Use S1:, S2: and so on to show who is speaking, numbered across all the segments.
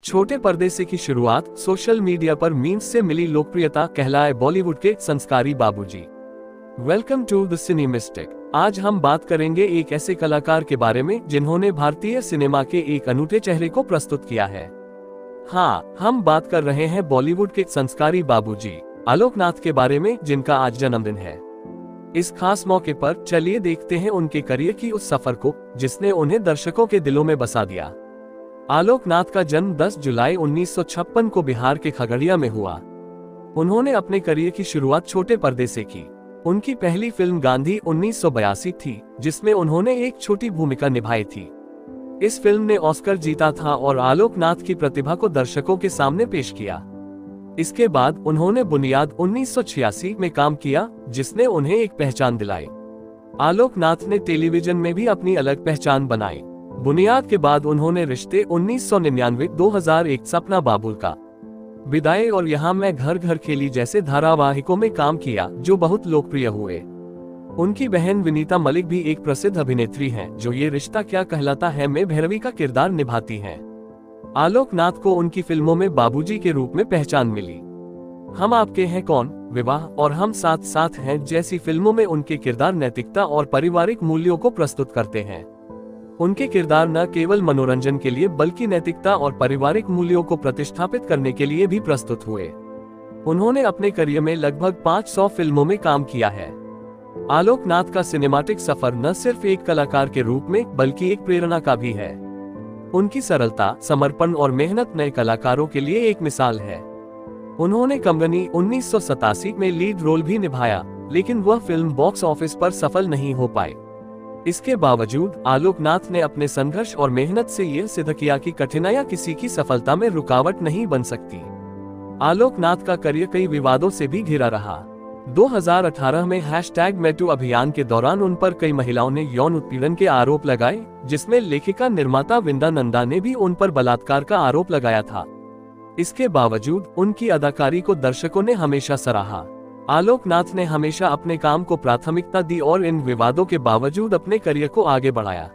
S1: छोटे पर्दे से की शुरुआत, सोशल मीडिया पर मीम्स से मिली लोकप्रियता, कहलाए बॉलीवुड के संस्कारी बाबूजी। Welcome to the Cinemystic. आज हम बात करेंगे एक ऐसे कलाकार के बारे में जिन्होंने भारतीय सिनेमा के एक अनूठे चेहरे को प्रस्तुत किया है। हाँ, हम बात कर रहे हैं बॉलीवुड के संस्कारी बाबूजी आलोक नाथ के बारे में, जिनका आज जन्मदिन है। इस खास मौके पर चलिए देखते हैं उनके करियर की उस सफर को जिसने उन्हें दर्शकों के दिलों में बसा दिया। आलोक नाथ का जन्म 10 जुलाई 1956 को बिहार के खगड़िया में हुआ। उन्होंने अपने करियर की शुरुआत छोटे पर्दे से की। उनकी पहली फिल्म गांधी 1982 थी, जिसमें उन्होंने एक छोटी भूमिका निभाई थी। इस फिल्म ने ऑस्कर जीता था और आलोक नाथ की प्रतिभा को दर्शकों के सामने पेश किया। इसके बाद उन्होंने बुनियाद 1986 में काम किया, जिसने उन्हें एक पहचान दिलाई। आलोक नाथ ने टेलीविजन में भी अपनी अलग पहचान बनाई। बुनियाद के बाद उन्होंने रिश्ते 1999, 2001, सपना बाबुल का, विदाई और यहाँ मैं घर घर खेली जैसे धारावाहिकों में काम किया, जो बहुत लोकप्रिय हुए। उनकी बहन विनीता मलिक भी एक प्रसिद्ध अभिनेत्री हैं, जो ये रिश्ता क्या कहलाता है में भैरवी का किरदार निभाती हैं। आलोक नाथ को उनकी फिल्मों में बाबूजी के रूप में पहचान मिली। हम आपके हैं कौन, विवाह और हम साथ साथ हैं जैसी फिल्मों में उनके किरदार नैतिकता और पारिवारिक मूल्यों को प्रस्तुत करते हैं। उनके किरदार न केवल मनोरंजन के लिए बल्कि नैतिकता और पारिवारिक मूल्यों को प्रतिष्ठापित करने के लिए भी प्रस्तुत हुए। उन्होंने अपने करियर में लगभग 500 फिल्मों में काम किया है। आलोक नाथ का सिनेमैटिक सफर न सिर्फ एक कलाकार के रूप में बल्कि एक प्रेरणा का भी है। उनकी सरलता, समर्पण और मेहनत नए कलाकारों के लिए एक मिसाल है। उन्होंने कंगनी 1987 में लीड रोल भी निभाया, लेकिन वह फिल्म बॉक्स ऑफिस पर सफल नहीं हो पाई। इसके बावजूद आलोक नाथ ने अपने संघर्ष और मेहनत से यह सिद्ध किया कि कठिनाइयां किसी की सफलता में रुकावट नहीं बन सकती। आलोक नाथ का करियर कई विवादों से भी घिरा रहा। 2018 में #MeToo अभियान के दौरान उन पर कई महिलाओं ने यौन उत्पीड़न के आरोप लगाए, जिसमें लेखिका निर्माता विंदा नंदा ने भी उन पर बलात्कार का आरोप लगाया था। इसके बावजूद उनकी अदाकारी को दर्शकों ने हमेशा सराहा। आलोक नाथ ने हमेशा अपने काम को प्राथमिकता दी और इन विवादों के बावजूद अपने करियर को आगे बढ़ाया।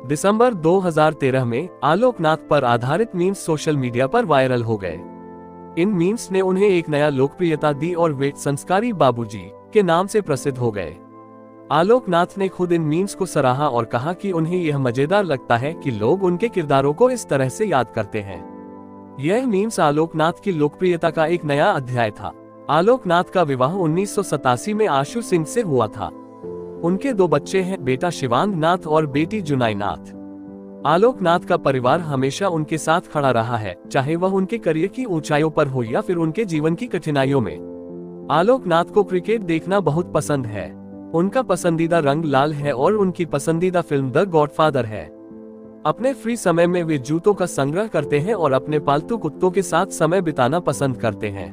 S1: दिसंबर 2013 में आलोक नाथ पर आधारित मीम्स सोशल मीडिया पर वायरल हो गए। इन मीम्स ने उन्हें एक नया लोकप्रियता दी और वे संस्कारी बाबूजी के नाम से प्रसिद्ध हो गए। आलोक नाथ ने खुद इन मीम्स को सराहा और कहा कि उन्हें यह मजेदार लगता है कि लोग उनके किरदारों को इस तरह से याद करते हैं। यह मीम्स आलोक नाथ की लोकप्रियता का एक नया अध्याय था। आलोक नाथ का विवाह 1987 में आशु सिंह से हुआ था। उनके 2 बच्चे हैं, बेटा शिवांग नाथ और बेटी जुनाई नाथ। आलोक नाथ का परिवार हमेशा उनके साथ खड़ा रहा है, चाहे वह उनके करियर की ऊंचाइयों पर हो या फिर उनके जीवन की कठिनाइयों में। आलोक नाथ को क्रिकेट देखना बहुत पसंद है। उनका पसंदीदा रंग लाल है और उनकी पसंदीदा फिल्म द गॉडफादर है। अपने फ्री समय में वे जूतों का संग्रह करते हैं और अपने पालतू कुत्तों के साथ समय बिताना पसंद करते हैं।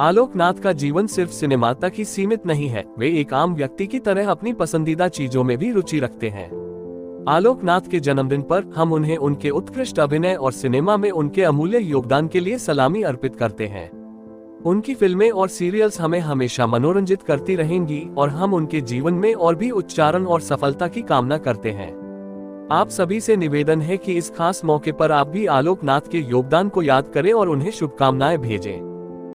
S1: आलोक नाथ का जीवन सिर्फ सिनेमा तक ही सीमित नहीं है, वे एक आम व्यक्ति की तरह अपनी पसंदीदा चीजों में भी रुचि रखते हैं। आलोक नाथ के जन्मदिन पर हम उन्हें उनके उत्कृष्ट अभिनय और सिनेमा में उनके अमूल्य योगदान के लिए सलामी अर्पित करते हैं। उनकी फिल्में और सीरियल्स हमें हमेशा मनोरंजित करती रहेंगी और हम उनके जीवन में और भी उच्चारण और सफलता की कामना करते हैं। आप सभी से निवेदन है कि इस खास मौके पर आप भी आलोक नाथ के योगदान को याद करें और उन्हें शुभकामनाएं भेजें।